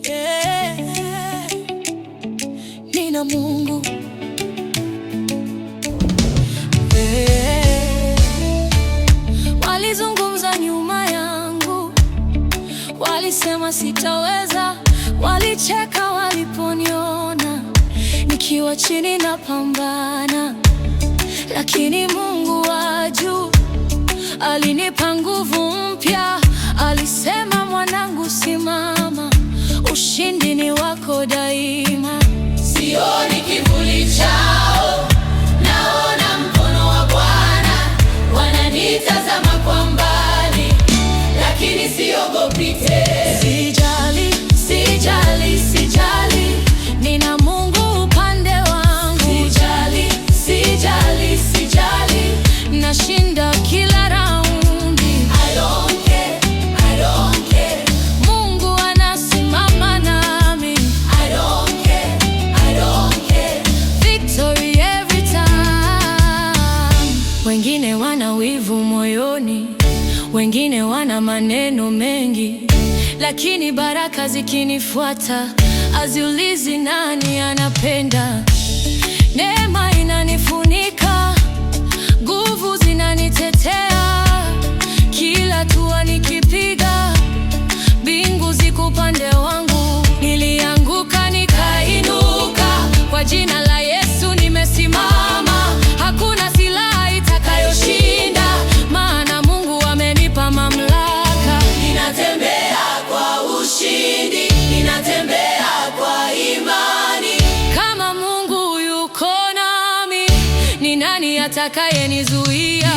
Yeah. Nina Mungu. Yeah. Walizungumza nyuma yangu, walisema sitaweza, walicheka waliponiona nikiwa chini na pambana, lakini Mungu wa juu alinipa nguvu mpya. Alisema, mwanangu, simama, ushindi ni wako daima. Sioni kivuli chao, naona mkono wa Bwana. Wananitazama kwa mbali, lakini siogopi tena. Sijali, sijali, sijali, nina Mungu upande wangu. Sijali, sijali, sijali, nashinda kila raundi. I don't care, I don't care. Mungu anasimama nami. I don't care, I don't care. Victory every time. Wengine wana wivu moyoni, wengine wana maneno mengi, lakini baraka zikinifuata haziulizi nani anapenda. Neema inanifunika, nguvu zinanitetea. Kila hatua nikipiga, mbingu ziko upande wangu. Nilianguka nikainuka, kwa jina la Yesu nimesimama. Hakuna silaha itakayoshinda, maana Mungu amenipa mamlaka. Ninatembea kwa ushindi, ninatembea kwa imani. Kama Mungu yuko nami, ni nani atakayenizuia?